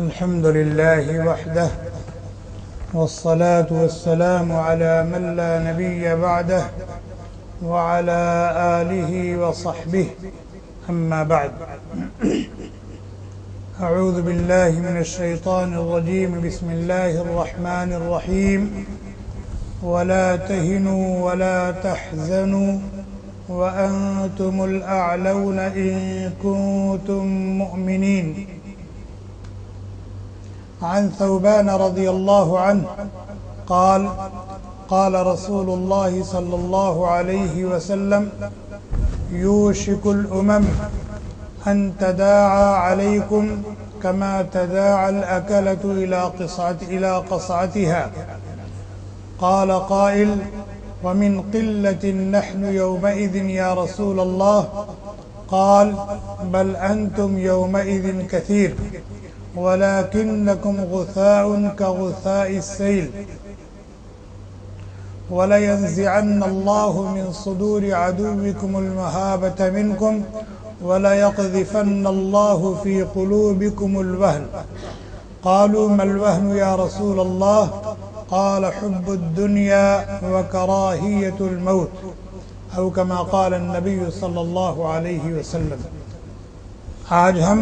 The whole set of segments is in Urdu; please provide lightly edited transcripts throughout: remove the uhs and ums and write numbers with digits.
الحمد لله وحده والصلاة والسلام على من لا نبي بعده وعلى آله وصحبه أما بعد أعوذ بالله من الشيطان الرجيم بسم الله الرحمن الرحيم ولا تهنوا ولا تحزنوا وأنتم الأعلون إن كنتم مؤمنين. عن ثوبان رضي الله عنه قال قال رسول الله صلى الله عليه وسلم يوشك الأمم أن تداعى عليكم كما تداعى الأكلة إلى قصعتها. قال قائل ومن قلة نحن يومئذ يا رسول الله؟ قال بل أنتم يومئذ كثير ولكنكم غثاء كغثاء السيل. ولينزعن الله من صدور عدوكم المهابة منكم وليقذفن الله في قلوبكم الوهن. قالوا ما الوهن يا رسول الله؟ قال حب الدنيا وكراهية الموت أو كما قال النبي صلی اللہ علیہ وسلم. آج ہم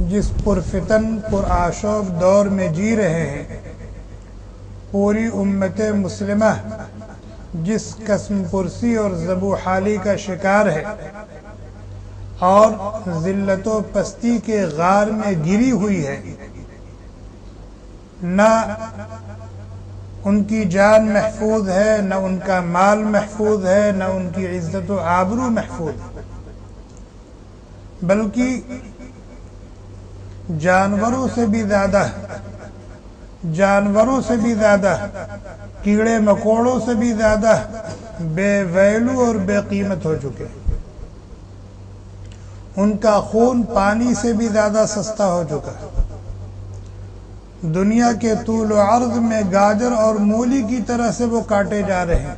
جس پرفتن پرآشوب دور میں جی رہے ہیں، پوری امت مسلمہ جس قسم پرسی اور ذبوحالی کا شکار ہے اور ذلت و پستی کے غار میں گری ہوئی ہے، نہ ان کی جان محفوظ ہے، نہ ان کا مال محفوظ ہے، نہ ان کی عزت و آبرو محفوظ ہے، بلکہ جانوروں سے بھی زیادہ کیڑے مکوڑوں سے بھی زیادہ بے ویلو اور بے قیمت ہو چکے. ان کا خون پانی سے بھی زیادہ سستا ہو چکا ہے. دنیا کے طول و عرض میں گاجر اور مولی کی طرح سے وہ کاٹے جا رہے ہیں.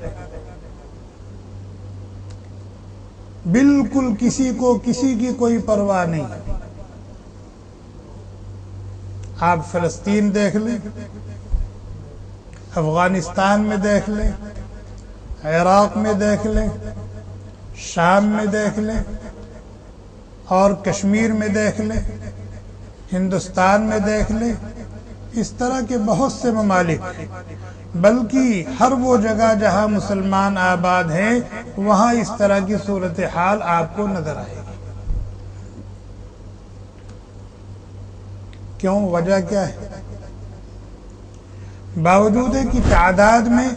بالکل کسی کی کوئی پرواہ نہیں. آپ فلسطین دیکھ لیں، افغانستان میں دیکھ لیں، عراق میں دیکھ لیں، شام میں دیکھ لیں اور کشمیر میں دیکھ لیں، ہندوستان میں دیکھ لیں. اس طرح کے بہت سے ممالک، بلکہ ہر وہ جگہ جہاں مسلمان آباد ہیں وہاں اس طرح کی صورتحال آپ کو نظر آئے گی. کیوں؟ وجہ کیا ہے؟ باوجود ہے کہ تعداد میں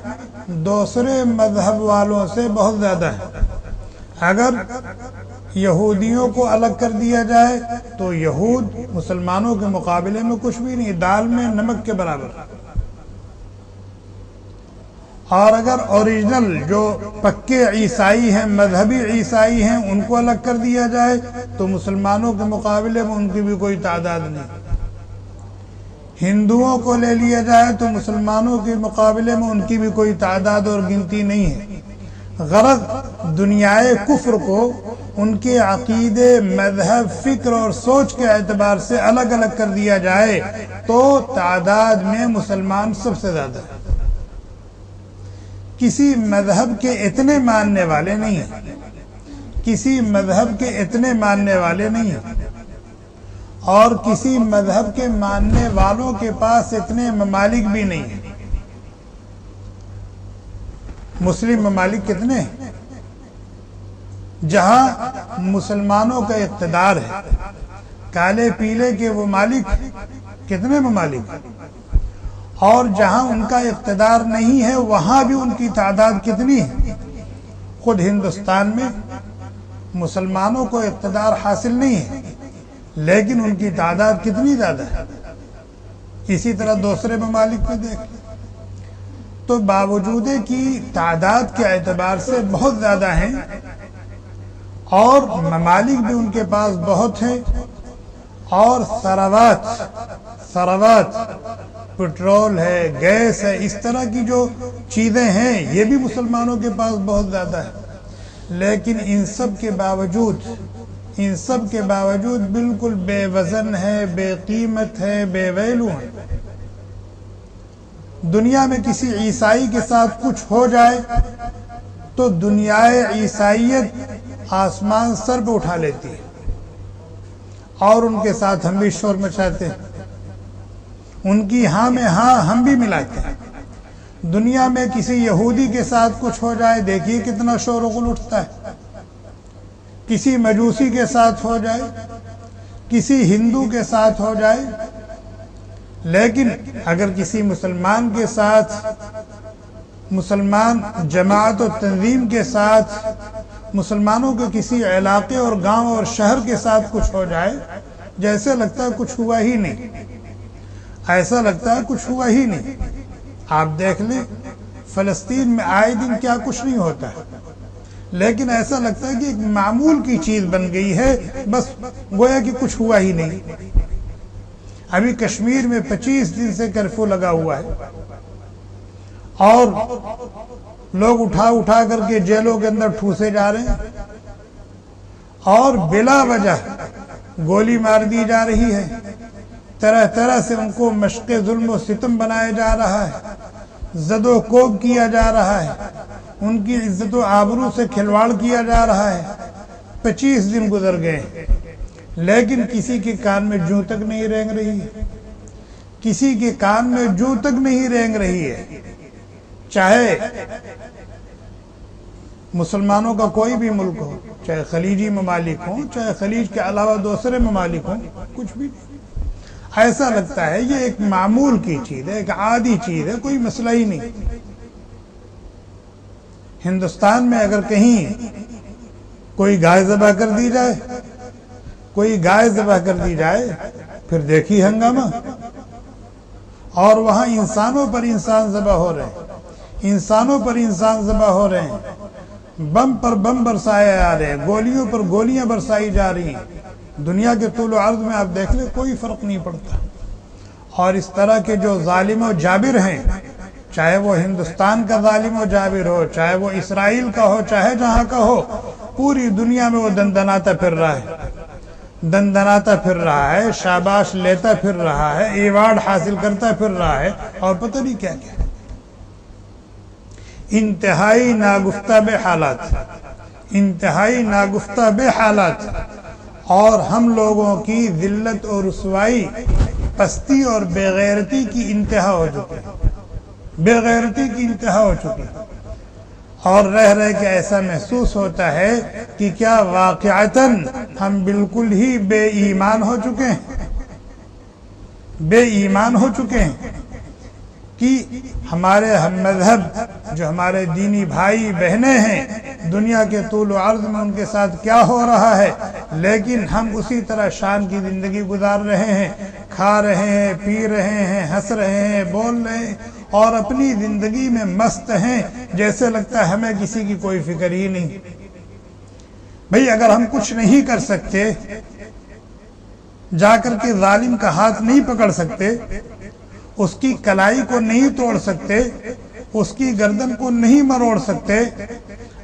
دوسرے مذہب والوں سے بہت زیادہ ہے. اگر یہودیوں کو الگ کر دیا جائے تو یہود مسلمانوں کے مقابلے میں کچھ بھی نہیں، دال میں نمک کے برابر. اور اگر اوریجنل جو پکے عیسائی ہیں، مذہبی عیسائی ہیں، ان کو الگ کر دیا جائے تو مسلمانوں کے مقابلے میں ان کی بھی کوئی تعداد نہیں. ہندوؤں کو لے لیا جائے تو مسلمانوں کے مقابلے میں ان کی بھی کوئی تعداد اور گنتی نہیں ہے. غرض دنیائے کفر کو ان کے عقیدے، مذہب، فکر اور سوچ کے اعتبار سے الگ الگ کر دیا جائے تو تعداد میں مسلمان سب سے زیادہ ہے. کسی مذہب کے اتنے ماننے والے نہیں ہیں، اور کسی مذہب کے ماننے والوں کے پاس اتنے ممالک بھی نہیں ہیں. مسلم ممالک کتنے ہیں؟ جہاں مسلمانوں کا اقتدار ہے. کالے پیلے کے وہ مالک کتنے ممالک ہیں؟ اور جہاں ان کا اقتدار نہیں ہے وہاں بھی ان کی تعداد کتنی ہے؟ خود ہندوستان میں مسلمانوں کو اقتدار حاصل نہیں ہے لیکن ان کی تعداد کتنی زیادہ ہے. اسی طرح دوسرے ممالک میں دیکھ لیں تو باوجود کہ تعداد کے اعتبار سے بہت زیادہ ہیں اور ممالک بھی ان کے پاس بہت ہیں، اور ثروات پٹرول ہے، گیس ہے، اس طرح کی جو چیزیں ہیں یہ بھی مسلمانوں کے پاس بہت زیادہ ہے. لیکن ان سب کے باوجود ان سب کے باوجود بالکل بے وزن ہے، بے قیمت ہے، بے ویلو ہے۔ دنیا میں کسی عیسائی کے ساتھ کچھ ہو جائے تو دنیائے عیسائیت آسمان سر پہ اٹھا لیتی ہے، اور ان کے ساتھ ہم بھی شور مچاتے ہیں، ان کی ہاں میں ہاں ہم بھی ملاتے ہیں۔ دنیا میں کسی یہودی کے ساتھ کچھ ہو جائے، دیکھیے کتنا شور و غل اٹھتا ہے۔ کسی مجوسی کے ساتھ ہو جائے، کسی ہندو کے ساتھ ہو جائے، لیکن اگر کسی مسلمان کے ساتھ، مسلمان جماعت و تنظیم کے ساتھ، مسلمانوں کے کسی علاقے اور گاؤں اور شہر کے ساتھ کچھ ہو جائے، جیسے لگتا ہے کچھ ہوا ہی نہیں، ایسا لگتا ہے کچھ ہوا ہی نہیں۔ آپ دیکھ لیں فلسطین میں آئے دن کیا کچھ نہیں ہوتا ہے، لیکن ایسا لگتا ہے کہ ایک معمول کی چیز بن گئی ہے، بس گویا کہ کچھ ہوا ہی نہیں۔ ابھی کشمیر میں 25 دن سے کرفیو لگا ہوا ہے، اور لوگ اٹھا اٹھا کر کے جیلوں کے اندر ٹھوسے جا رہے ہیں، اور بلا وجہ گولی مار دی جا رہی ہے، طرح طرح سے ان کو مشق ظلم و ستم بنایا جا رہا ہے، زد و کوب کیا جا رہا ہے، ان کی عزت و آبرو سے کھلواڑ کیا جا رہا ہے۔ 25 دن گزر گئے، لیکن کسی کے کان میں جوں تک نہیں رینگ رہی ہے، کسی کے کان میں جوں تک نہیں رینگ رہی ہے۔ چاہے مسلمانوں کا کوئی بھی ملک ہو، چاہے خلیجی ممالک ہوں، چاہے خلیج کے علاوہ دوسرے ممالک ہوں، کچھ بھی نہیں، ایسا لگتا ہے یہ ایک معمول کی چیز ہے، ایک عادی چیز ہے، کوئی مسئلہ ہی نہیں۔ ہندوستان میں اگر کہیں کوئی گائے ذبح کر دی جائے، کوئی گائے ذبح کر دی جائے، پھر دیکھی ہنگامہ، اور وہاں انسانوں پر انسان ذبح ہو رہے ہیں، انسانوں پر انسان ذبح ہو رہے ہیں، بم پر بم برسائے آ رہے ہیں، گولیوں پر گولیاں برسائی جا رہی ہیں۔ دنیا کے طول و عرض میں آپ دیکھ لیں کوئی فرق نہیں پڑتا۔ اور اس طرح کے جو ظالم و جابر ہیں، چاہے وہ ہندوستان کا ظالم و جابر ہو، چاہے وہ اسرائیل کا ہو، چاہے جہاں کا ہو، پوری دنیا میں وہ دندناتا پھر رہا ہے، دندناتا پھر رہا ہے، شاباش لیتا پھر رہا ہے، ایوارڈ حاصل کرتا پھر رہا ہے، اور پتہ نہیں کیا کیا۔ انتہائی ناگفتہ بے حالات، انتہائی ناگفتہ بے حالات، اور ہم لوگوں کی ذلت اور رسوائی، پستی اور بے غیرتی کی انتہا ہو چکی ہے، بے غیرتی کی انتہا ہو چکی ہے، اور رہ رہ کے ایسا محسوس ہوتا ہے کہ کیا واقعتاً ہم بالکل ہی بے ایمان ہو چکے ہیں، بے ایمان ہو چکے ہیں، کہ ہمارے ہم مذہب جو ہمارے دینی بھائی بہنیں ہیں، دنیا کے طول و عرض میں ان کے ساتھ کیا ہو رہا ہے، لیکن ہم اسی طرح شان کی زندگی گزار رہے ہیں، کھا رہے ہیں، پی رہے ہیں، ہنس رہے ہیں، بول رہے ہیں، اور اپنی زندگی میں مست ہیں، جیسے لگتا ہے ہمیں کسی کی کوئی فکر ہی نہیں۔ بھئی اگر ہم کچھ نہیں کر سکتے، جا کر کے ظالم کا ہاتھ نہیں پکڑ سکتے، اس کی کلائی کو نہیں توڑ سکتے، اس کی گردن کو نہیں مروڑ سکتے،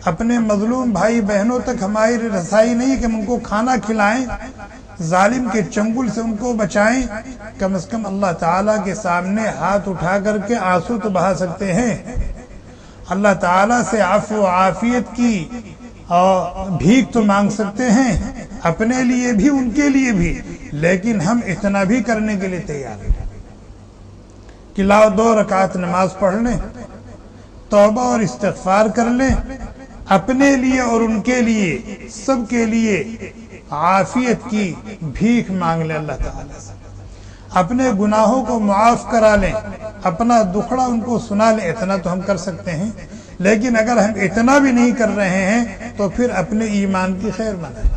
اپنے مظلوم بھائی بہنوں تک ہماری رسائی نہیں کہ ہم ان کو کھانا کھلائیں، ظالم کے چنگل سے ان کو بچائیں، کم از کم اللہ تعالیٰ کے سامنے ہاتھ اٹھا کر کے آنسو تو بہا سکتے ہیں، اللہ تعالیٰ سے عفو و عافیت کی بھیک تو مانگ سکتے ہیں، اپنے لیے بھی ان کے لیے بھی، لیکن ہم اتنا بھی کرنے کے لیے تیار ہیں کہ لاؤ 2 رکعت نماز پڑھ لیں، توبہ اور استغفار کر لیں، اپنے لیے اور ان کے لیے، سب کے لیے عافیت کی بھیک مانگ لیں اللہ تعالیٰ سے، اپنے گناہوں کو معاف کرا لیں، اپنا دکھڑا ان کو سنا لیں، اتنا تو ہم کر سکتے ہیں، لیکن اگر ہم اتنا بھی نہیں کر رہے ہیں تو پھر اپنے ایمان کی خیر منائیں۔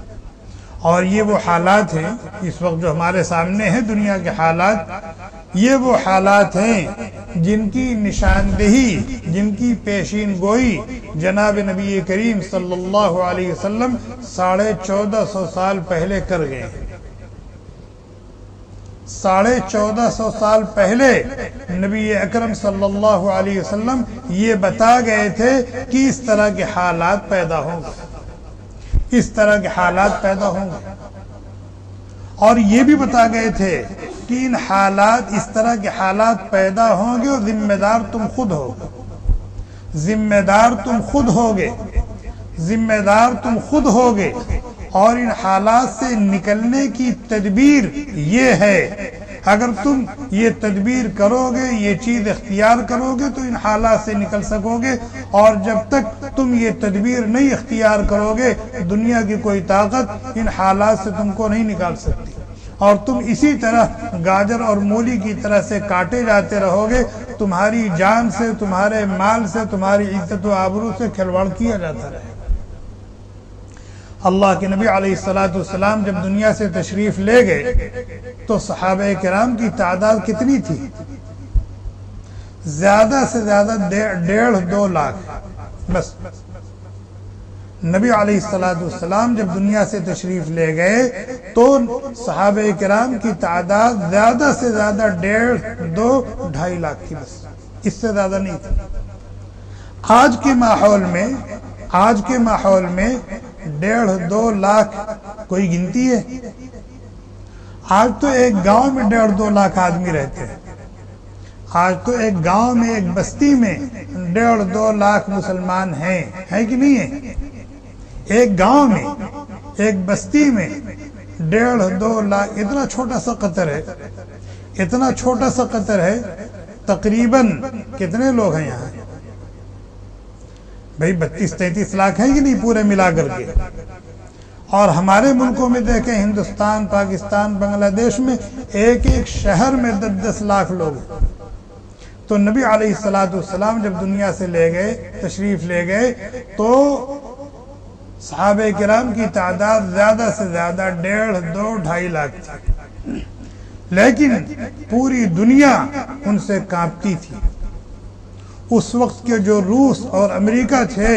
اور یہ وہ حالات ہیں اس وقت جو ہمارے سامنے ہیں، دنیا کے حالات، یہ وہ حالات ہیں جن کی نشاندہی، جن کی پیشین گوئی جناب نبی کریم صلی اللہ علیہ وسلم 1450 سال پہلے کر گئے ہیں۔ 1450 سال پہلے نبی اکرم صلی اللہ علیہ وسلم یہ بتا گئے تھے کہ اس طرح کے حالات پیدا ہوں گے، اس طرح کے حالات پیدا ہوں گے، اور یہ بھی بتا گئے تھے کہ ان حالات، اس طرح کے حالات پیدا ہوں گے اور ذمہ دار تم خود ہوگے، ذمہ دار تم خود ہوگے، ذمہ دار تم خود ہوگے، اور ان حالات سے نکلنے کی تدبیر یہ ہے، اگر تم یہ تدبیر کرو گے، یہ چیز اختیار کرو گے تو ان حالات سے نکل سکو گے، اور جب تک تم یہ تدبیر نہیں اختیار کرو گے دنیا کی کوئی طاقت ان حالات سے تم کو نہیں نکال سکتی، اور تم اسی طرح گاجر اور مولی کی طرح سے کاٹے جاتے رہو گے، تمہاری جان سے، تمہارے مال سے، تمہاری عزت و آبرو سے کھلواڑ کیا جاتا رہے۔ اللہ کے نبی علیہ السلام جب دنیا سے تشریف لے گئے تو صحابہ کرام کی تعداد کتنی تھی؟ زیادہ سے زیادہ 1.5-2 لاکھ بس۔ نبی علیہ السلام جب دنیا سے تشریف لے گئے تو صحابہ کرام کی تعداد زیادہ سے زیادہ 1.5-2-2.5 لاکھ تھی بس، اس سے زیادہ نہیں تھی۔ آج کے ماحول میں 1.5-2 لاکھ کوئی گنتی ہے؟ آج تو ایک گاؤں میں 1.5-2 لاکھ آدمی رہتے ہیں، آج تو ایک گاؤں میں، ایک بستی میں 1.5-2 لاکھ مسلمان ہیں کہ نہیں ہیں؟ ایک گاؤں میں، ایک بستی میں 1.5-2 لاکھ، اتنا چھوٹا سا قطر ہے، اتنا چھوٹا سا قطر ہے، تقریباً کتنے لوگ ہیں یہاں؟ بھئی 32-33 لاکھ ہیں کہ نہیں پورے ملا کر کے؟ اور ہمارے ملکوں میں دیکھیں، ہندوستان، پاکستان، بنگلہ دیش میں ایک ایک شہر میں 10-10 لاکھ لوگ ہیں۔ تو نبی علیہ السلام جب دنیا سے لے گئے، تشریف لے گئے تو صحابہ کرام کی تعداد زیادہ سے زیادہ 1.5-2-2.5 لاکھ تھی، لیکن پوری دنیا ان سے کانپتی تھی۔ اس وقت کے جو روس اور امریکہ تھے،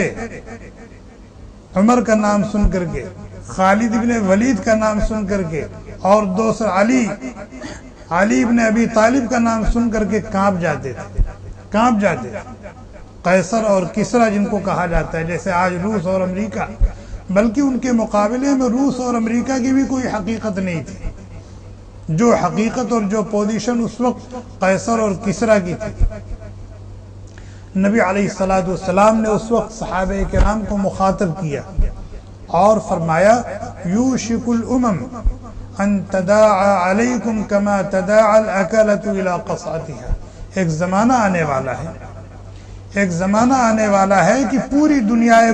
عمر کا نام سن کر کے، خالد ابن ولید کا نام سن کر کے، اور دوسر علی ابن ابی طالب کا نام سن کر کے کانپ جاتے تھے۔ قیصر اور کسرا جن کو کہا جاتا ہے، جیسے آج روس اور امریکہ، بلکہ ان کے مقابلے میں روس اور امریکہ کی بھی کوئی حقیقت نہیں تھی۔ جو حقیقت اور جو پوزیشن اس وقت قیصر اور کسرا کی تھی۔ نبی علیہ السلام نے اس وقت صحابہ کرام کو مخاطب کیا اور فرمایا، یوشک الامم ان تداعى علیکم کما تداعى الاکلۃ الى قصعتها۔ ایک زمانہ آنے والا ہے کہ پوری دنیائے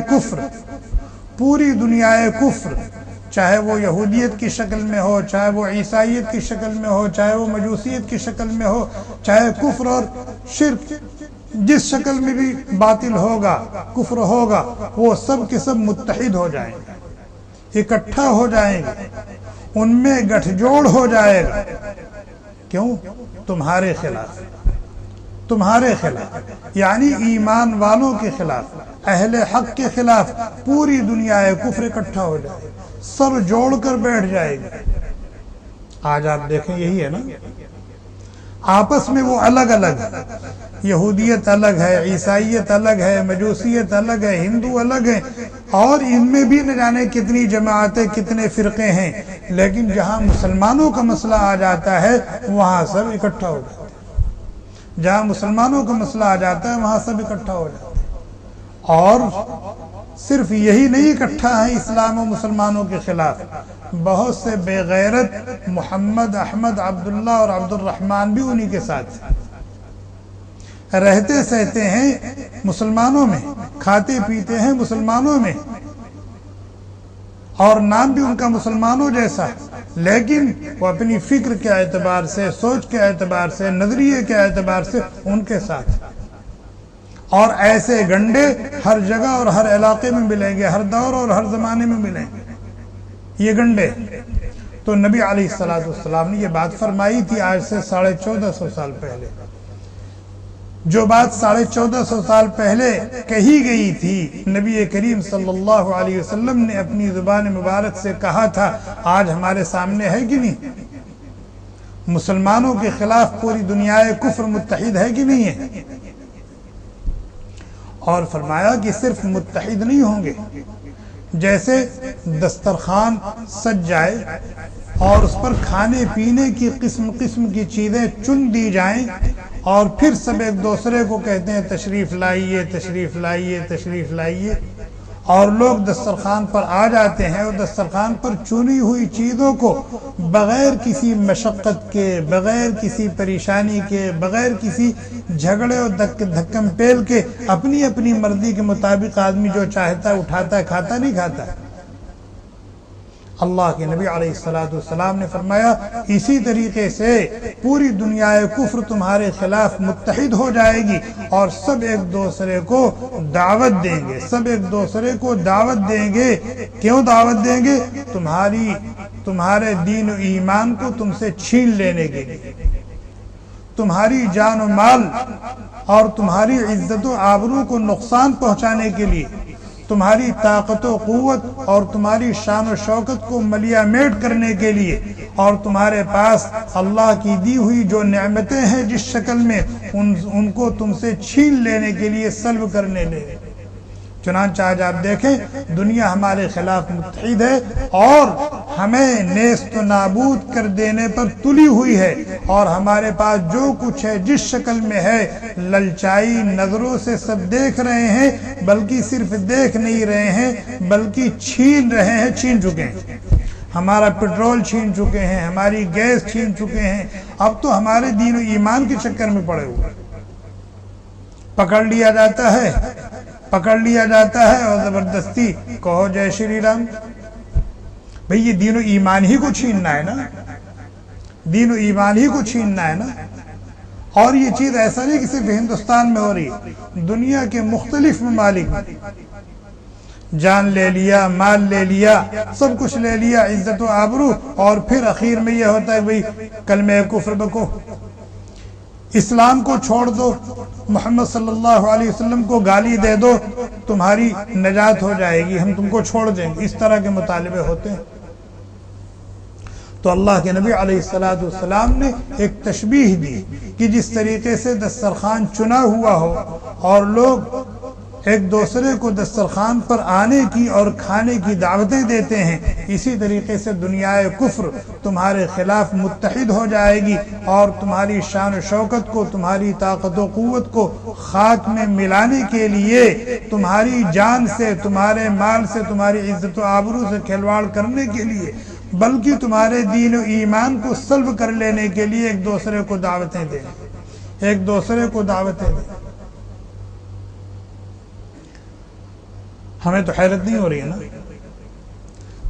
کفر، چاہے وہ یہودیت کی شکل میں ہو، چاہے وہ عیسائیت کی شکل میں ہو، چاہے وہ مجوسیت کی شکل میں ہو، چاہے کفر اور شرک جس شکل میں بھی باطل ہوگا، کفر ہوگا، وہ سب کے سب متحد ہو جائیں گے، اکٹھا ہو جائیں گے، ان میں گٹھ جوڑ ہو جائے گا۔ کیوں؟ تمہارے خلاف، یعنی ایمان والوں کے خلاف، اہل حق کے خلاف پوری دنیا کفر اکٹھا ہو جائے، سر جوڑ کر بیٹھ جائے گا۔ آج آپ دیکھیں یہی ہے نا، آپس میں وہ الگ یہودیت الگ ہے، عیسائیت الگ ہے، مجوسیت الگ ہے، ہندو الگ ہے، اور ان میں بھی نہ جانے کتنی جماعتیں، کتنے فرقے ہیں، لیکن جہاں مسلمانوں کا مسئلہ آ جاتا ہے وہاں سب اکٹھا ہو جاتا ہے۔ جہاں مسلمانوں کا مسئلہ آ جاتا ہے وہاں سب اکٹھا ہو جاتا ہے۔ اور صرف یہی نہیں اکٹھا ہے اسلام و مسلمانوں کے خلاف، بہت سے بے غیرت محمد، احمد، عبداللہ اور عبد الرحمن بھی انہی کے ساتھ رہتے سہتے ہیں مسلمانوں میں، کھاتے پیتے ہیں مسلمانوں میں، اور نام بھی ان کا مسلمانوں جیسا، لیکن وہ اپنی فکر کے اعتبار سے، سوچ کے اعتبار سے، نظریے کے اعتبار سے ان کے ساتھ۔ اور ایسے گنڈے ہر جگہ اور ہر علاقے میں ملیں گے، ہر دور اور ہر زمانے میں ملیں گے یہ گنڈے۔ تو نبی علیہ السلام نے یہ بات فرمائی تھی آج سے 1450 سال پہلے۔ جو بات 1450 سال پہلے کہی گئی تھی، نبی کریم صلی اللہ علیہ وسلم نے اپنی زبان مبارک سے کہا تھا، آج ہمارے سامنے ہے کہ نہیں؟ مسلمانوں کے خلاف پوری دنیا کفر متحد ہے کہ نہیں ہے؟ اور فرمایا کہ صرف متحد نہیں ہوں گے، جیسے دسترخوان سج جائے اور اس پر کھانے پینے کی قسم قسم کی چیزیں چن دی جائیں اور پھر سب ایک دوسرے کو کہتے ہیں تشریف لائیے تشریف لائیے تشریف لائیے، اور لوگ دسترخوان پر آ جاتے ہیں اور دسترخوان پر چنی ہوئی چیزوں کو بغیر کسی مشقت کے، بغیر کسی پریشانی کے، بغیر کسی جھگڑے اور دھکم پیل کے اپنی اپنی مرضی کے مطابق آدمی جو چاہتا ہے اٹھاتا ہے، کھاتا نہیں کھاتا ہے۔ اللہ کے نبی علیہ السلام نے فرمایا اسی طریقے سے پوری دنیا کفر تمہارے خلاف متحد ہو جائے گی اور سب ایک دوسرے کو دعوت دیں گے، سب ایک دوسرے کو دعوت دیں گے۔ کیوں دعوت دیں گے؟ تمہارے دین و ایمان کو تم سے چھین لینے کے لیے، تمہاری جان و مال اور تمہاری عزت و آبرو کو نقصان پہنچانے کے لیے، تمہاری طاقت و قوت اور تمہاری شان و شوکت کو ملیا میٹ کرنے کے لیے، اور تمہارے پاس اللہ کی دی ہوئی جو نعمتیں ہیں جس شکل میں ان کو تم سے چھین لینے کے لیے، سلب کرنے لے۔ چنانچہ آج آپ دیکھیں دنیا ہمارے خلاف متحد ہے اور ہمیں نیست و نابود کر دینے پر تلی ہوئی ہے، اور ہمارے پاس جو کچھ ہے جس شکل میں ہے للچائی نظروں سے سب دیکھ رہے ہیں، بلکہ صرف دیکھ نہیں رہے ہیں بلکہ چھین رہے ہیں، چھین چکے ہیں۔ ہمارا پیٹرول چھین چکے ہیں، ہماری گیس چھین چکے ہیں، اب تو ہمارے دین و ایمان کے چکر میں پڑے ہوئے، پکڑ لیا جاتا ہے اور زبردستی کہو جے شری رام۔ بھئی یہ دین و ایمان ہی کو چھیننا ہے نا، دین و ایمان ہی کو چھیننا ہے نا۔ اور یہ چیز ایسا نہیں کہ صرف ہندوستان میں ہو رہی ہے، دنیا کے مختلف ممالک میں جان لے لیا، مال لے لیا، سب کچھ لے لیا، عزت و آبرو، اور پھر اخیر میں یہ ہوتا ہے بھئی کلمہ کفر بکو، اسلام کو چھوڑ دو، محمد صلی اللہ علیہ وسلم کو گالی دے دو، تمہاری نجات ہو جائے گی، ہم تم کو چھوڑ دیں گے، اس طرح کے مطالبے ہوتے ہیں۔ تو اللہ کے نبی علیہ السلام نے ایک تشبیہ دی کہ جس طریقے سے دسترخوان چنا ہوا ہو اور لوگ ایک دوسرے کو دسترخوان پر آنے کی اور کھانے کی دعوتیں دیتے ہیں، اسی طریقے سے دنیا کفر تمہارے خلاف متحد ہو جائے گی اور تمہاری شان و شوکت کو، تمہاری طاقت و قوت کو خاک میں ملانے کے لیے، تمہاری جان سے، تمہارے مال سے، تمہاری عزت و آبرو سے کھلواڑ کرنے کے لیے، بلکہ تمہارے دین و ایمان کو سلب کر لینے کے لیے ایک دوسرے کو دعوتیں دیں، ایک دوسرے کو دعوتیں دیں۔ ہمیں تو حیرت نہیں ہو رہی ہے نا،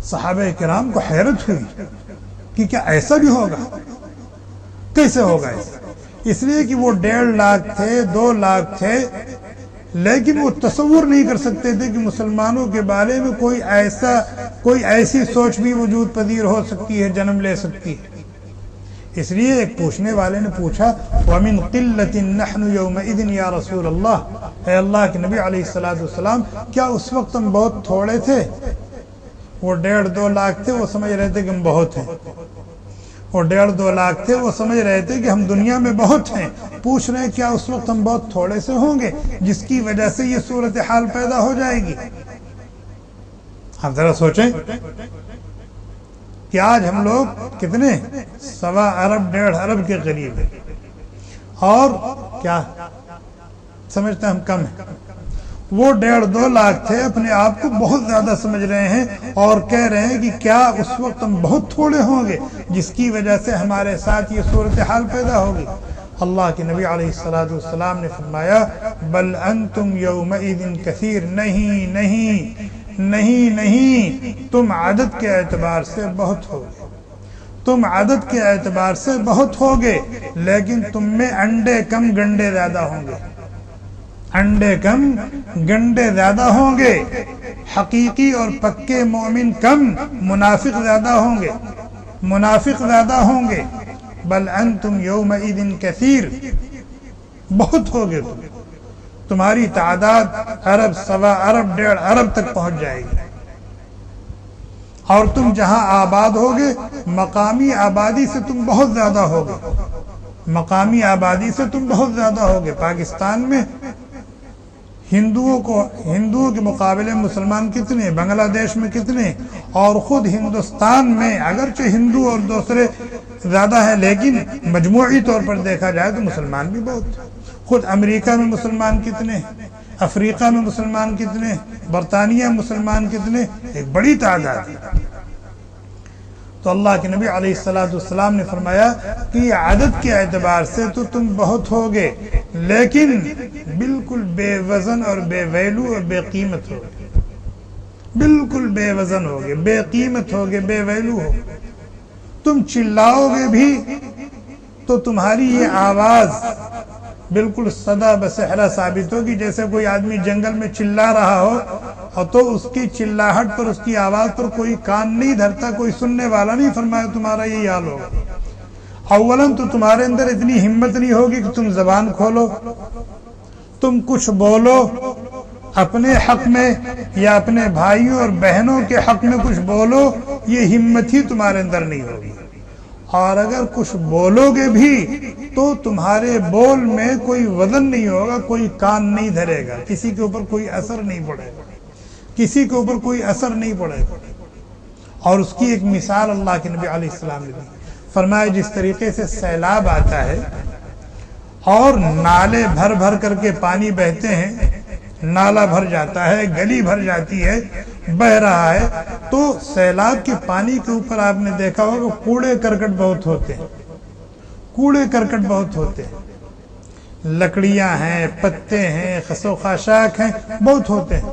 صحابہ کرام کو حیرت ہوئی کہ کیا ایسا بھی ہوگا، کیسے ہوگا ایسا؟ اس لیے کہ وہ 1.5 لاکھ تھے، 2 لاکھ تھے، لیکن وہ تصور نہیں کر سکتے تھے کہ مسلمانوں کے بارے میں کوئی ایسی سوچ بھی وجود پذیر ہو سکتی ہے، جنم لے سکتی ہے۔ اس لیے ایک پوچھنے والے نے پوچھا وَمِن قِلَّةٍ نَحْنُ يَوْمَئِذٍ یا رسول اللہ، اے اللہ کے نبی علیہ السلام، کیا اس وقت ہم بہت تھوڑے تھے؟ وہ 1.5-2 لاکھ تھے، وہ سمجھ رہے تھے کہ ہم بہت ہیں، وہ 1.5-2 لاکھ تھے، وہ سمجھ رہے تھے کہ ہم دنیا میں بہت ہیں، پوچھ رہے ہیں کیا اس وقت ہم بہت تھوڑے سے ہوں گے جس کی وجہ سے یہ صورتحال پیدا ہو جائے گی؟ ہم ذرا سوچیں کہ آج ہم لوگ کتنے 1.25 ارب 1.5 ارب کے قریب ہیں، اور کیا سمجھتے ہیں ہم کم ہیں؟ وہ 1.5-2 لاکھ تھے، اپنے آپ کو بہت زیادہ سمجھ رہے ہیں اور کہہ رہے ہیں کہ کیا اس وقت ہم بہت تھوڑے ہوں گے جس کی وجہ سے ہمارے ساتھ یہ صورتحال پیدا ہوگی؟ اللہ کے نبی علیہ السلام نے فرمایا بل انتم یومئذ کثیر، نہیں، تم عدد کے اعتبار سے بہت ہوگے، تم عدد کے اعتبار سے بہت ہوگے، لیکن تم میں انڈے کم گنڈے زیادہ ہوں گے، انڈے کم گنڈے زیادہ ہوں گے، حقیقی اور پکے مومن کم، منافق زیادہ ہوں گے، بل انتم یومئذ کثیر، بہت ہوگے، تمہاری تعداد ارب 1.25 ارب 1.5 ارب تک پہنچ جائے گی، اور تم جہاں آباد ہوگے مقامی آبادی سے تم بہت زیادہ ہوگے، مقامی آبادی سے تم بہت زیادہ ہوگے۔ پاکستان میں ہندوؤں کے مقابلے مسلمان کتنے، بنگلہ دیش میں کتنے، اور خود ہندوستان میں اگرچہ ہندو اور دوسرے زیادہ ہیں لیکن مجموعی طور پر دیکھا جائے تو مسلمان بھی بہت. خود امریکہ میں مسلمان کتنے، افریقہ میں مسلمان کتنے، برطانیہ میں مسلمان کتنے، ایک بڑی تعداد ہے. تو اللہ کے نبی علیہ السلام نے فرمایا کہ عدد کے اعتبار سے تو تم بہت ہوگے لیکن بالکل بے وزن اور بے ویلو اور بے قیمت ہوگے. بالکل بے وزن ہوگے، بے قیمت ہوگے، بے ویلو ہو. تم چلاؤ گے بھی تو تمہاری یہ آواز بالکل صدا بصحرا ثابت ہوگی، جیسے کوئی آدمی جنگل میں چلا رہا ہو اور تو اس کی چلاہٹ پر، اس کی آواز پر کوئی کان نہیں دھرتا، کوئی سننے والا نہیں. فرمایا تمہارا یہی حال ہوگا. اولاً تو تمہارے اندر اتنی ہمت نہیں ہوگی کہ تم زبان کھولو، تم کچھ بولو اپنے حق میں یا اپنے بھائیوں اور بہنوں کے حق میں کچھ بولو، یہ ہمت ہی تمہارے اندر نہیں ہوگی. اور اگر کچھ بولو گے بھی تو تمہارے بول میں کوئی وزن نہیں ہوگا، کوئی کان نہیں دھرے گا، کسی کے اوپر کوئی اثر نہیں پڑے گا، کسی کے اوپر کوئی اثر نہیں پڑے گا. اور اس کی ایک مثال اللہ کے نبی علیہ السلام نے دی. فرمایا جس طریقے سے سیلاب آتا ہے اور نالے بھر بھر کر کے پانی بہتے ہیں، نالا بھر جاتا ہے، گلی بھر جاتی ہے، بہ رہا ہے، تو سیلاب کے پانی کے اوپر آپ نے دیکھا ہوگا کہ کوڑے کرکٹ بہت ہوتے ہیں. کوڑے کرکٹ بہت ہوتے ہیں، لکڑیاں ہیں، پتے ہیں، خس و خاشاک ہیں، بہت ہوتے ہیں.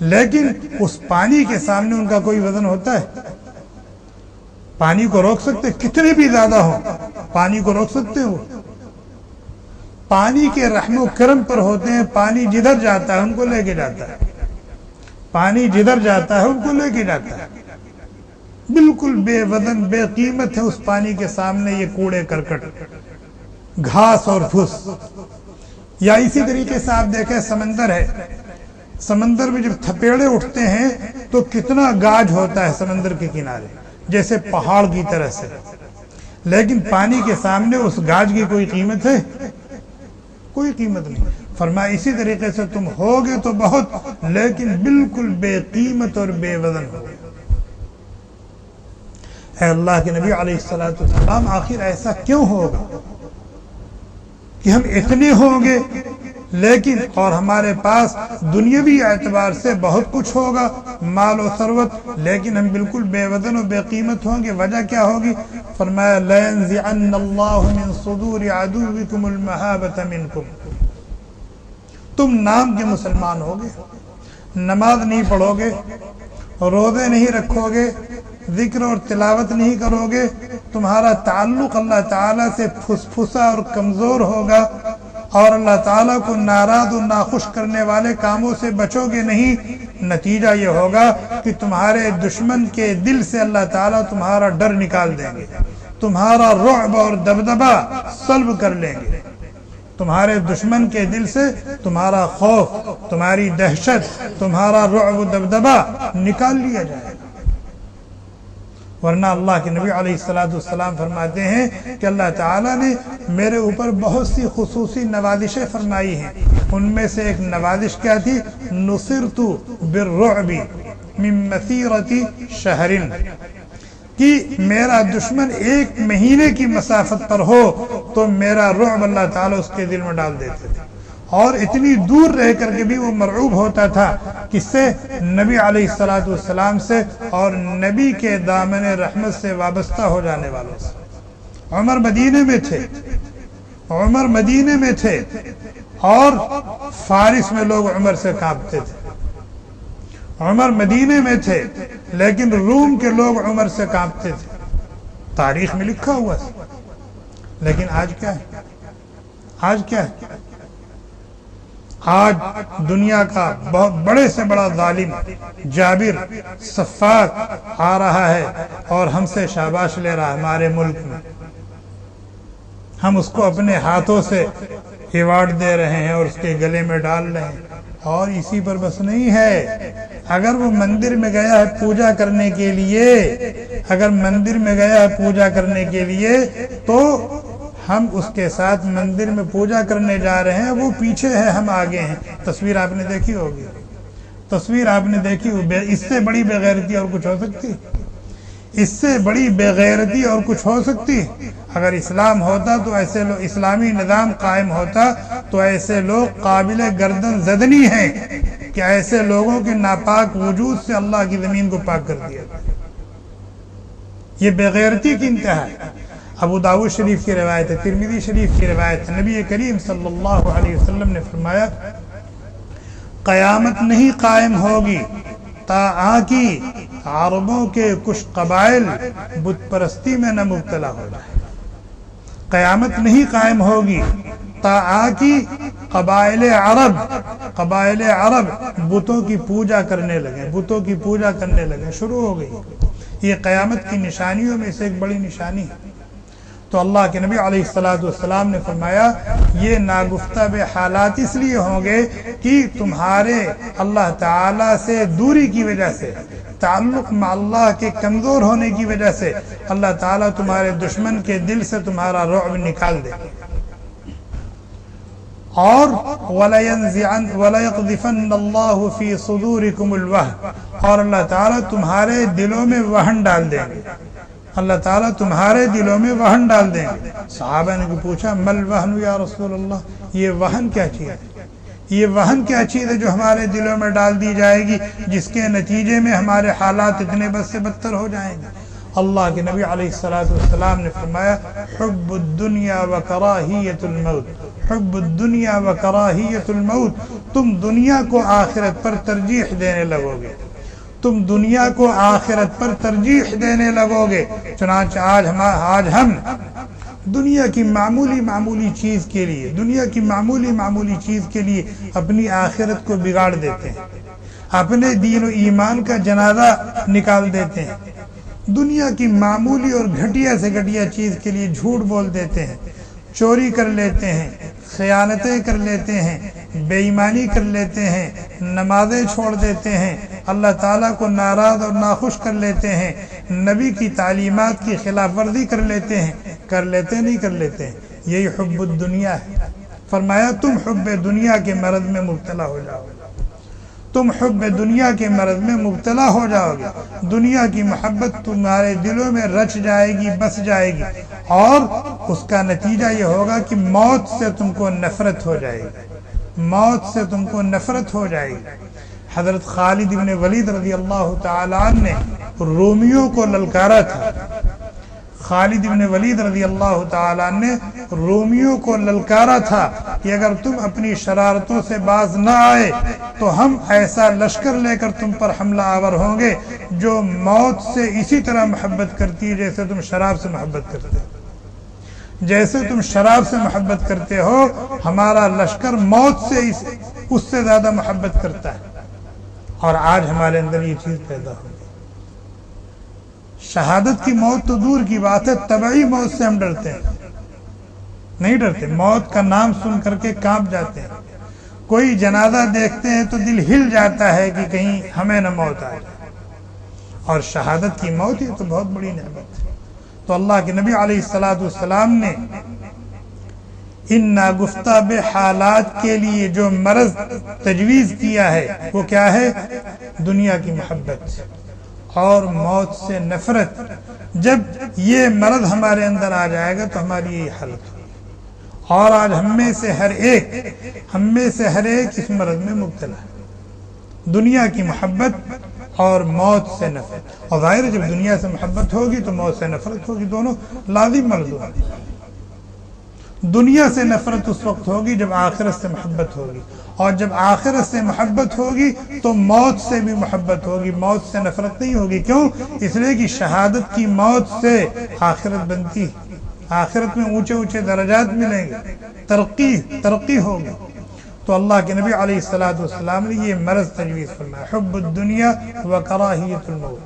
لیکن اس پانی کے سامنے ان کا کوئی وزن ہوتا ہے؟ پانی کو روک سکتے؟ کتنے بھی زیادہ ہوں پانی کو روک سکتے ہو؟ پانی کے رحم و کرم پر ہوتے ہیں. پانی جدھر جاتا ہے ان کو لے کے جاتا ہے، پانی جدھر جاتا ہے ان کو لے کے جاتا ہے. بالکل بے وزن، بے قیمت ہے اس پانی کے سامنے یہ کوڑے کرکٹ، گھاس اور پھوس. یا اسی طریقے سے آپ دیکھیں سمندر ہے، سمندر میں جب تھپیڑے اٹھتے ہیں تو کتنا گاج ہوتا ہے سمندر کے کنارے، جیسے پہاڑ کی طرح سے. لیکن پانی کے سامنے اس گاج کی کوئی قیمت ہے؟ کوئی قیمت نہیں. فرمایا اسی طریقے سے تم ہوگے تو بہت لیکن بالکل بے قیمت اور بے وزن ہوگے. اے اللہ کے نبی علیہ السلام، آخر ایسا کیوں ہوگا کہ ہم اتنے ہوں گے لیکن اور ہمارے پاس دنیاوی اعتبار سے بہت کچھ ہوگا، مال و ثروت، لیکن ہم بالکل بے وزن و بے قیمت ہوں گے؟ وجہ کیا ہوگی؟ فرمایا لَيَنزِعَنَّ اللَّهُ مِن صُدُورِ عَدُوِّكُمُ الْمَهَابَةَ مِنْكُمْ. تم نام کے مسلمان ہوگے، نماز نہیں پڑھو گے، روزے نہیں رکھو گے، ذکر اور تلاوت نہیں کرو گے، تمہارا تعلق اللہ تعالیٰ سے پھسپھسا اور کمزور ہوگا، اور اللہ تعالیٰ کو ناراض و ناخوش کرنے والے کاموں سے بچو گے نہیں. نتیجہ یہ ہوگا کہ تمہارے دشمن کے دل سے اللہ تعالیٰ تمہارا ڈر نکال دیں گے، تمہارا رعب اور دبدبہ سلب کر لیں گے. تمہارے دشمن کے دل سے تمہارا خوف، تمہاری دہشت، تمہارا رعب و دبدبہ نکال لیا جائے گا. ورنہ اللہ کے نبی علیہ السلام فرماتے ہیں کہ اللہ تعالیٰ نے میرے اوپر بہت سی خصوصی نوازشیں فرمائی ہیں. ان میں سے ایک نوازش کیا تھی؟ نصرت بالرعب من مسیرت شہر، کہ میرا دشمن 1 مہینے کی مسافت پر ہو تو میرا رعب اللہ تعالیٰ اس کے دل میں ڈال دیتے تھے، اور اتنی دور رہ کر کے بھی وہ مرعوب ہوتا تھا. کس سے؟ نبی علیہ السلام سے اور نبی کے دامن رحمت سے وابستہ ہو جانے والوں سے. عمر مدینے میں تھے اور فارس میں لوگ عمر سے کانپتے تھے. عمر مدینے میں تھے لیکن روم کے لوگ عمر سے کانپتے تھے. تاریخ میں لکھا ہوا ہے. لیکن آج کیا ہے؟ آج دنیا کا بہت بڑے سے بڑا ظالم جابر صفاق آ رہا ہے اور ہم سے شاباش لے رہا ہے ہمارے ملک میں. ہم اس کو اپنے ہاتھوں سے ایوارڈ دے رہے ہیں اور اس کے گلے میں ڈال رہے ہیں. اور اسی پر بس نہیں ہے، اگر وہ مندر میں گیا ہے پوجا کرنے کے لیے، تو ہم اس کے ساتھ مندر میں پوجا کرنے جا رہے ہیں، وہ پیچھے ہے ہم آگے ہیں۔ تصویر آپ نے دیکھی ہوگی، تصویر آپ نے دیکھی ہوگی۔ اس سے بڑی بے غیرتی اور کچھ ہو سکتی؟ اس سے بڑی بے غیرتی اور کچھ ہو سکتی؟ اگر اسلام ہوتا تو ایسے لوگ، اسلامی نظام قائم ہوتا تو ایسے لوگ قابل گردن زدنی ہیں کہ ایسے لوگوں کے ناپاک وجود سے اللہ کی زمین کو پاک کر دیا۔ یہ بے غیرتی کی انتہا ہے۔ ابو داؤد شریف کی روایت ہے، ترمذی شریف کی روایت ہے، نبی کریم صلی اللہ علیہ وسلم نے فرمایا قیامت نہیں قائم ہوگی تاکہ عربوں کے کچھ قبائل بت پرستی میں نہ مبتلا ہو جائے۔ قیامت نہیں قائم ہوگی تاکہ قبائل عرب بتوں کی پوجا کرنے لگے، بتوں کی پوجا کرنے لگے، شروع ہو گئی۔ یہ قیامت کی نشانیوں میں سے ایک بڑی نشانی ہے۔ تو اللہ کے نبی علیہ السلام نے فرمایا یہ ناگفتہ بے حالات اس لیے ہوں گے کہ تمہارے اللہ تعالیٰ سے دوری کی وجہ سے، تعلق مع اللہ کے کمزور ہونے کی وجہ سے اللہ تعالیٰ تمہارے دشمن کے دل سے تمہارا رعب نکال دے، اور وَلَيَقْذِفَنَّ اللَّهُ فِي صُدُورِكُمُ الْوَهْنَ، اور اللہ تعالیٰ تمہارے دلوں میں وہن ڈال دیں گے، اللہ تعالیٰ تمہارے دلوں میں وہن ڈال دیں گے۔ صحابہ نے پوچھا مل وہن یا رسول اللہ، یہ وہن کیا چیز ہے؟ یہ وہن کیا چیز ہے جو ہمارے دلوں میں ڈال دی جائے گی جس کے نتیجے میں ہمارے حالات اتنے بد سے بدتر ہو جائیں گے؟ اللہ کے نبی علیہ السلام نے فرمایا حب الدنیا و کراہیت الموت، حب الدنیا و کراہیت الموت، تم دنیا کو آخرت پر ترجیح دینے لگو گے، تم دنیا کو آخرت پر ترجیح دینے لگو گے۔ چنانچہ آج ہم دنیا کی معمولی چیز کے لیے، دنیا کی معمولی چیز کے لیے اپنی آخرت کو بگاڑ دیتے ہیں، اپنے دین و ایمان کا جنازہ نکال دیتے ہیں، دنیا کی معمولی اور گھٹیا سے گھٹیا چیز کے لیے جھوٹ بول دیتے ہیں، چوری کر لیتے ہیں، خیانتیں کر لیتے ہیں، بے ایمانی کر لیتے ہیں، نمازیں چھوڑ دیتے ہیں، اللہ تعالیٰ کو ناراض اور ناخوش کر لیتے ہیں، نبی کی تعلیمات کی خلاف ورزی کر لیتے ہیں، نہیں کر لیتے ہیں۔ یہی حب الدنیا ہے۔ فرمایا تم حب دنیا کے مرض میں مبتلا ہو جاؤ گے، تم حب دنیا کے مرض میں مبتلا ہو جاؤ گے، دنیا کی محبت تمہارے دلوں میں رچ جائے گی، بس جائے گی، اور اس کا نتیجہ یہ ہوگا کہ موت سے تم کو نفرت ہو جائے گی، موت سے تم کو نفرت ہو جائے گی۔ حضرت خالد بن ولید رضی اللہ تعالیٰ عنہ نے رومیوں کو للکارا تھا، خالد بن ولید رضی اللہ تعالیٰ نے رومیوں کو للکارا تھا کہ اگر تم اپنی شرارتوں سے باز نہ آئے تو ہم ایسا لشکر لے کر تم پر حملہ آور ہوں گے جو موت سے اسی طرح محبت کرتی ہے جیسے تم شراب سے محبت کرتے ہو، جیسے تم شراب سے محبت کرتے ہو، ہمارا لشکر موت سے اس سے زیادہ محبت کرتا ہے۔ اور آج ہمارے اندر یہ چیز پیدا ہو گئی۔ شہادت کی موت تو دور کی بات ہے، طبعی موت سے ہم ڈرتے ہیں، نہیں ڈرتے، موت کا نام سن کر کے کانپ جاتے ہیں۔ کوئی جنازہ دیکھتے ہیں تو دل ہل جاتا ہے کہ کہیں ہمیں نہ موت آ جائے، اور شہادت کی موت یہ تو بہت بڑی نعمت ہے۔ تو اللہ کے نبی علیہ السلام نے ان ناگفتہ بے حالات کے لیے جو مرض تجویز کیا ہے وہ کیا ہے؟ دنیا کی محبت اور موت سے نفرت۔ جب یہ مرض ہمارے اندر آ جائے گا تو ہماری یہ حالت ہوگی، اور آج ہم میں سے ہر ایک اس مرض میں مبتلا ہے، دنیا کی محبت اور موت سے نفرت۔ اور ظاہر جب دنیا سے محبت ہوگی تو موت سے نفرت ہوگی، دونوں لازم مرض ہوگی۔ دنیا سے نفرت اس وقت ہوگی جب آخرت سے محبت ہوگی، اور جب آخرت سے محبت ہوگی تو موت سے بھی محبت ہوگی، موت سے نفرت نہیں ہوگی۔ کیوں؟ اس لیے کہ شہادت کی موت سے آخرت بنتی ہے، آخرت میں اونچے اونچے درجات ملیں گے، ترقی ہوگی۔ تو اللہ کے نبی علیہ السلام نے یہ مرض تجویز فرمایا، حب الدنیا و کراہیت الموت۔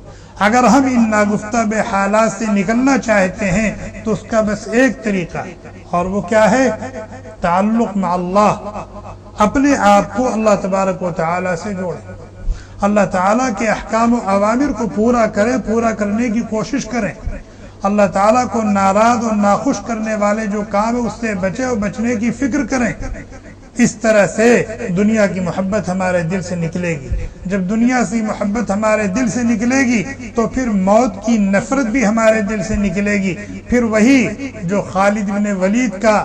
اگر ہم ان ناگفتہ بے حالات سے نکلنا چاہتے ہیں تو اس کا بس ایک طریقہ، اور وہ کیا ہے؟ تعلق مع اللہ، اپنے آپ کو اللہ تبارک و تعالیٰ سے جوڑیں، اللہ تعالیٰ کے احکام و اوامر کو پورا کریں، پورا کرنے کی کوشش کریں، اللہ تعالیٰ کو ناراض اور ناخوش کرنے والے جو کام ہے اس سے بچے اور بچنے کی فکر کریں. اس طرح سے دنیا کی محبت ہمارے دل سے نکلے گی. جب دنیا سے محبت ہمارے دل سے نکلے گی تو پھر موت کی نفرت بھی ہمارے دل سے نکلے گی. پھر وہی جو خالد بن ولید کا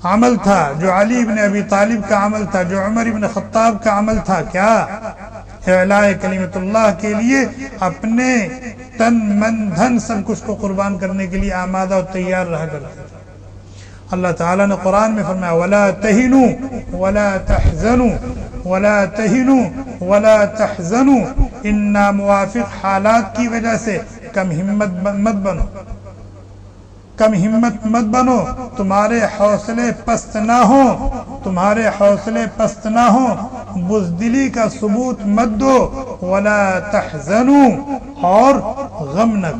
عمل تھا، جو علی بن ابی طالب کا عمل تھا، جو عمر بن خطاب کا عمل تھا، کیا اعلاء کلمت اللہ کے لیے اپنے تن من دھن سب کچھ کو قربان کرنے کے لیے آمادہ اور تیار رہا کرتے. اللہ تعالیٰ نے قرآن میں فرمایا وَلَا تَهِنُوا وَلَا تَحْزَنُوا وَلَا تَهِنُوا وَلَا تَحْزَنُوا. ان ناموافق حالات کی وجہ سے کم ہمت مت بنو، تمہارے حوصلے پست نہ ہوں، تمہارے حوصلے پست نہ ہوں، بزدلی کا ثبوت مت دو. وَلَا تَحْزَنُوا، اور غم نہ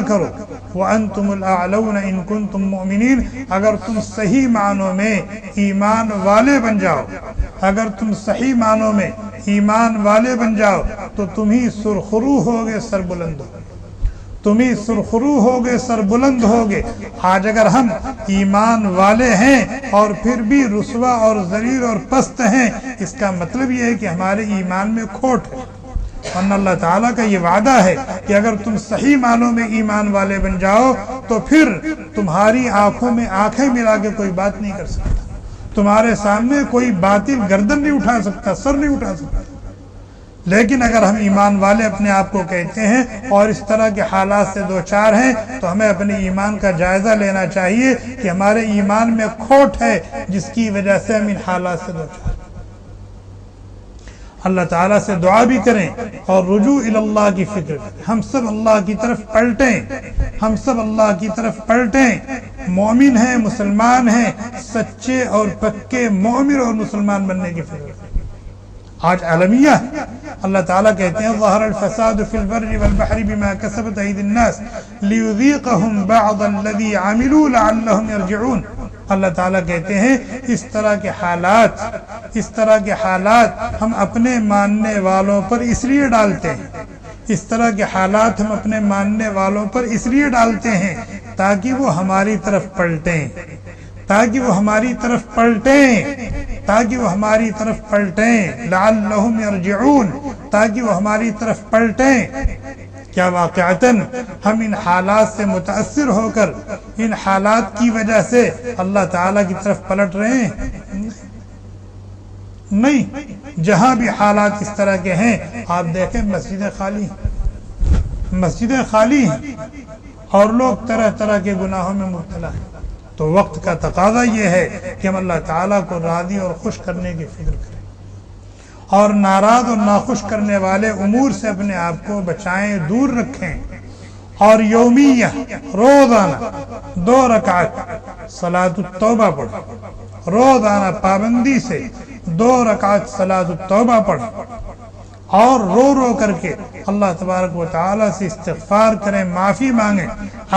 کرو. وَأَنْتُمُ الْأَعْلَوْنَ إِن كُنتُم مُؤْمِنِينَ. اگر تم صحیح معنوں میں ایمان والے بن جاؤ، اگر تم صحیح معنوں میں ایمان والے بن جاؤ تو تم ہی سرخرو ہوگے، سربلند ہوگے، تم ہی سرخرو ہوگے، سربلند ہوگے. آج اگر ہم ایمان والے ہیں اور پھر بھی رسوا اور ذلیل اور پست ہیں، اس کا مطلب یہ ہے کہ ہمارے ایمان میں کھوٹ ہے. ورنہ اللہ تعالیٰ کا یہ وعدہ ہے کہ اگر تم صحیح معنوں میں ایمان والے بن جاؤ تو پھر تمہاری آنکھوں میں آنکھیں ملا کے کوئی بات نہیں کر سکتا، تمہارے سامنے کوئی باطل گردن نہیں اٹھا سکتا، سر نہیں اٹھا سکتا. لیکن اگر ہم ایمان والے اپنے آپ کو کہتے ہیں اور اس طرح کے حالات سے دوچار ہیں تو ہمیں اپنے ایمان کا جائزہ لینا چاہیے کہ ہمارے ایمان میں کھوٹ ہے جس کی وجہ سے ہم ان حالات سے دوچار ہیں. اللہ تعالیٰ سے دعا بھی کریں اور رجوع اللہ کی فکر کریں. ہم سب اللہ کی طرف پلٹیں، ہم سب اللہ کی طرف پلٹیں. مومن ہیں، مسلمان ہیں، سچے اور پکے مومن اور مسلمان بننے کی فکر کریں. آج عالمیہ اللہ تعالیٰ کہتے ہیں ظہر الفساد فی البر والبحر بما کسبت ایدی الناس لیذیقہم بعض الذی عملوا لعلہم یرجعون. اللہ تعالیٰ کہتے ہیں اس طرح کے حالات ہم اپنے ماننے والوں پر اس لیے ڈالتے ہیں، اس طرح کے حالات ہم اپنے ماننے والوں پر اس لیے ڈالتے ہیں تاکہ وہ ہماری طرف پلٹیں، تاکہ وہ ہماری طرف پلٹیں، تاکہ وہ ہماری طرف پلٹیں، لعلہم یرجعون، تاکہ وہ ہماری طرف پلٹیں. کیا واقعتاً ہم ان حالات سے متاثر ہو کر ان حالات کی وجہ سے اللہ تعالیٰ کی طرف پلٹ رہے ہیں؟ نہیں. جہاں بھی حالات اس طرح کے ہیں آپ دیکھیں مسجدیں خالی ہیں اور لوگ طرح طرح کے گناہوں میں مبتلا ہیں. تو وقت کا تقاضا یہ ہے کہ ہم اللہ تعالیٰ کو راضی اور خوش کرنے کی فکر کریں اور ناراض اور ناخوش کرنے والے امور سے اپنے آپ کو بچائیں، دور رکھیں. اور یومیہ روزانہ 2 رکعت صلاۃ التوبہ پڑھیں، روزانہ پابندی سے 2 رکعت صلاۃ التوبہ پڑھیں اور رو رو کر کے اللہ تبارک و تعالیٰ سے استغفار کریں، معافی مانگیں،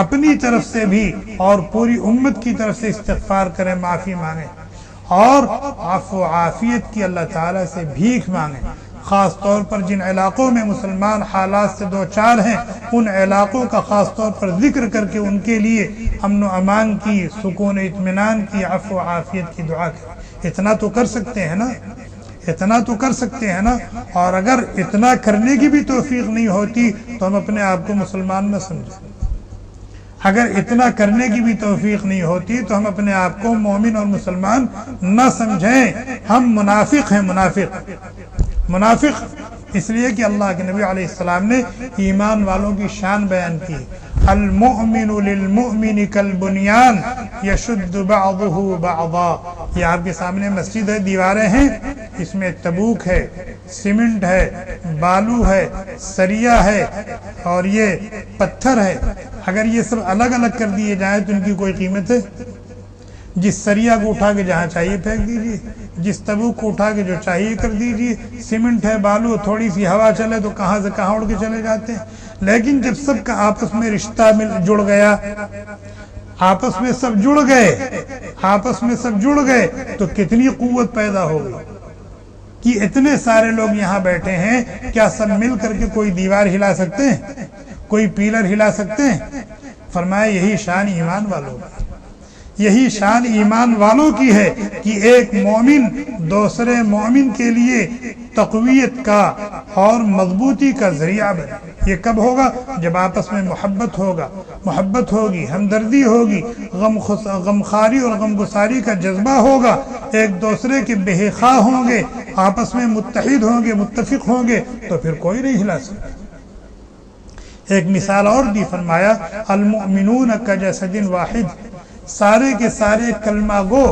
اپنی طرف سے بھی اور پوری امت کی طرف سے استغفار کریں، معافی مانگیں اور عفو و عافیت کی اللہ تعالیٰ سے بھیک مانگیں. خاص طور پر جن علاقوں میں مسلمان حالات سے دوچار ہیں ان علاقوں کا خاص طور پر ذکر کر کے ان کے لیے امن و امان کی، سکون اطمینان کی، عفو و عافیت کی دعا کریں. اتنا تو کر سکتے ہیں نا، اتنا تو کر سکتے ہیں نا. اور اگر اتنا کرنے کی بھی توفیق نہیں ہوتی تو ہم اپنے آپ کو مسلمان نہ سمجھیں. اگر اتنا کرنے کی بھی توفیق نہیں ہوتی تو ہم اپنے آپ کو مومن اور مسلمان نہ سمجھیں. ہم منافق ہیں، منافق اس لیے کہ اللہ کے نبی علیہ السلام نے ایمان والوں کی شان بیان کی. المؤمن للمؤمن کالبنیان یشد بعضہ بعضا. یہ آپ کے سامنے مسجد ہے، دیواریں ہیں، اس میں تبوک ہے، سیمنٹ ہے، بالو ہے، سریا ہے اور یہ پتھر ہے. اگر یہ سب الگ الگ کر دیے جائیں تو ان کی کوئی قیمت ہے؟ جس سریا کو اٹھا کے جہاں چاہیے پھینک دیجیے، جس تبوک کو اٹھا کے جو چاہیے کر دیجیے. سیمنٹ ہے، بالو، تھوڑی سی ہوا چلے تو کہاں سے کہاں اڑ کے چلے جاتے ہیں. لیکن جب سب کا آپس میں رشتہ جڑ گیا، آپس میں سب جڑ گئے تو کتنی قوت پیدا ہوگی کہ اتنے سارے لوگ یہاں بیٹھے ہیں، کیا سب مل کر کے کوئی دیوار ہلا سکتے ہیں؟ کوئی پیلر ہلا سکتے ہیں؟ فرمایا یہی شان ایمان والوں کی، یہی شان ایمان والوں کی ہے کہ ایک مومن دوسرے مومن کے لیے تقویت کا اور مضبوطی کا ذریعہ بنے۔ یہ کب ہوگا؟ جب آپس میں محبت ہوگا، محبت ہوگی، ہمدردی ہوگی، غمخواری اور غمگساری کا جذبہ ہوگا، ایک دوسرے کے بے خواہ ہوں گے، آپس میں متحد ہوں گے، متفق ہوں گے، تو پھر کوئی نہیں ہلا سکتا۔ ایک مثال اور دی، فرمایا المؤمنون کجسد واحد، سارے کے سارے کلمہ گو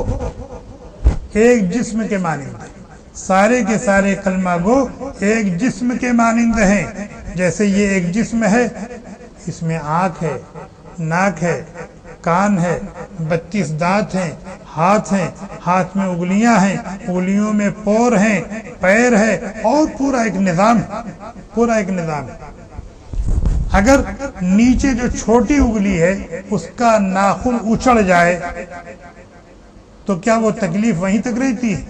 ایک جسم کے مانند ہیں، سارے کے سارے کلمہ گو ایک جسم کے مانند ہیں۔ جیسے یہ ایک جسم ہے، اس میں آنکھ ہے، ناک ہے، کان ہے، 32 دانت ہیں، ہاتھ ہیں، ہاتھ میں انگلیاں ہیں، انگلیوں میں پور ہیں، پیر ہے، اور پورا ایک نظام ہے، پورا ایک نظام ہے۔ اگر نیچے جو چھوٹی انگلی ہے اس کا ناخن اچھڑ جائے تو کیا وہ تکلیف وہیں تک رہتی ہے؟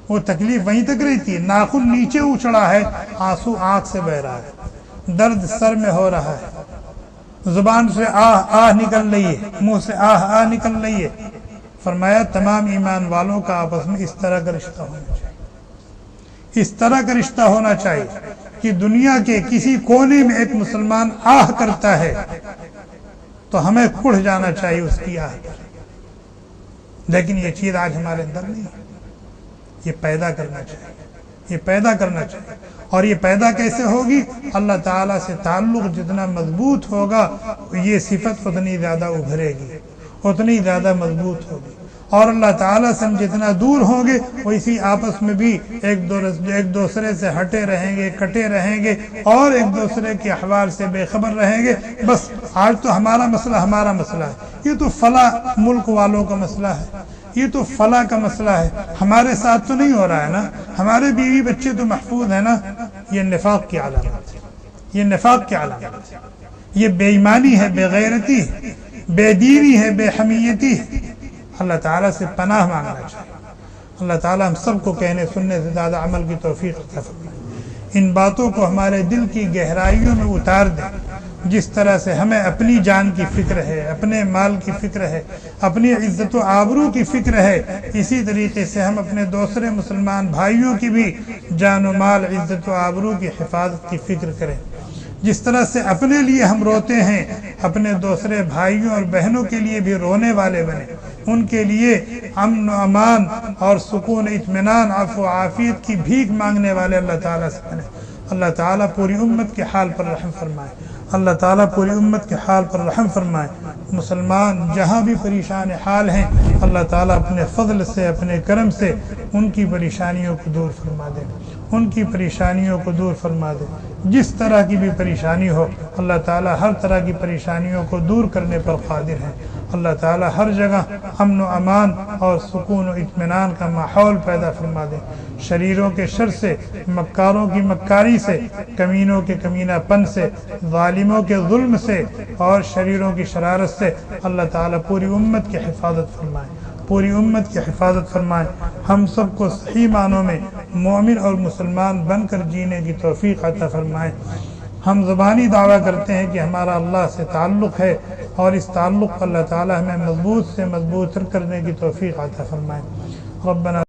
وہ تکلیف وہیں تک رہتی ہے۔ ناخن نیچے اچھڑا ہے، آنسو آنکھ سے بہ رہا ہے، درد سر میں ہو رہا ہے، زبان سے آہ آہ نکل رہی ہے، منہ سے آہ آہ نکل رہی ہے۔ فرمایا تمام ایمان والوں کا آپس میں اس طرح کا رشتہ ہونا چاہیے، اس طرح کا رشتہ ہونا چاہیے کہ دنیا کے کسی کونے میں ایک مسلمان آہ کرتا ہے تو ہمیں کھڑ جانا چاہیے اس کی آہ پر۔ لیکن یہ چیز آج ہمارے اندر نہیں ہے، یہ پیدا کرنا چاہیے، یہ پیدا کرنا چاہیے۔ اور یہ پیدا کیسے ہوگی؟ اللہ تعالیٰ سے تعلق جتنا مضبوط ہوگا یہ صفت اتنی زیادہ ابھرے گی، اتنی زیادہ مضبوط ہوگی۔ اور اللہ تعالیٰ سے ہم جتنا دور ہوں گے وہ اسی آپس میں بھی ایک دوسرے سے ہٹے رہیں گے، کٹے رہیں گے، اور ایک دوسرے کے احوال سے بے خبر رہیں گے۔ بس آج تو ہمارا مسئلہ ہمارا مسئلہ ہے، یہ تو فلاں ملک والوں کا مسئلہ ہے، یہ تو فلاں کا مسئلہ ہے، ہمارے ساتھ تو نہیں ہو رہا ہے نا، ہمارے بیوی بچے تو محفوظ ہیں نا۔ یہ نفاق کی علامت ہے، یہ نفاق کی علامت ہے، یہ بے ایمانی ہے، بے غیرتی ہے، بے دینی ہے، بے حمیتی ہے۔ اللہ تعالیٰ سے پناہ مانگنا چاہیے۔ اللہ تعالیٰ ہم سب کو کہنے سننے سے زیادہ عمل کی توفیق عطا فرمائے۔ ان باتوں کو ہمارے دل کی گہرائیوں میں اتار دیں۔ جس طرح سے ہمیں اپنی جان کی فکر ہے، اپنے مال کی فکر ہے، اپنی عزت و آبرو کی فکر ہے، اسی طریقے سے ہم اپنے دوسرے مسلمان بھائیوں کی بھی جان و مال، عزت و آبرو کی حفاظت کی فکر کریں۔ جس طرح سے اپنے لیے ہم روتے ہیں، اپنے دوسرے بھائیوں اور بہنوں کے لیے بھی رونے والے بنیں، ان کے لیے امن و امان اور سکون اطمینان، عفو و عافیت کی بھیک مانگنے والے اللہ تعالیٰ سے بنیں۔ اللہ تعالیٰ پوری امت کے حال پر رحم فرمائے، اللہ تعالیٰ پوری امت کے حال پر رحم فرمائے۔ مسلمان جہاں بھی پریشان حال ہیں، اللہ تعالیٰ اپنے فضل سے، اپنے کرم سے ان کی پریشانیوں کو دور فرما دے، ان کی پریشانیوں کو دور فرما دے۔ جس طرح کی بھی پریشانی ہو، اللہ تعالیٰ ہر طرح کی پریشانیوں کو دور کرنے پر قادر ہے۔ اللہ تعالیٰ ہر جگہ امن و امان اور سکون و اطمینان کا ماحول پیدا فرما دے۔ شریروں کے شر سے، مکاروں کی مکاری سے، کمینوں کے کمینہ پن سے، ظالموں کے ظلم سے اور شریروں کی شرارت سے اللہ تعالیٰ پوری امت کی حفاظت فرمائے، پوری امت کی حفاظت فرمائے۔ ہم سب کو صحیح معنوں میں مومن اور مسلمان بن کر جینے کی توفیق عطا فرمائے۔ ہم زبانی دعویٰ کرتے ہیں کہ ہمارا اللہ سے تعلق ہے، اور اس تعلق کو اللہ تعالیٰ ہمیں مضبوط سے مضبوط کرنے کی توفیق عطا فرمائے۔ ربنا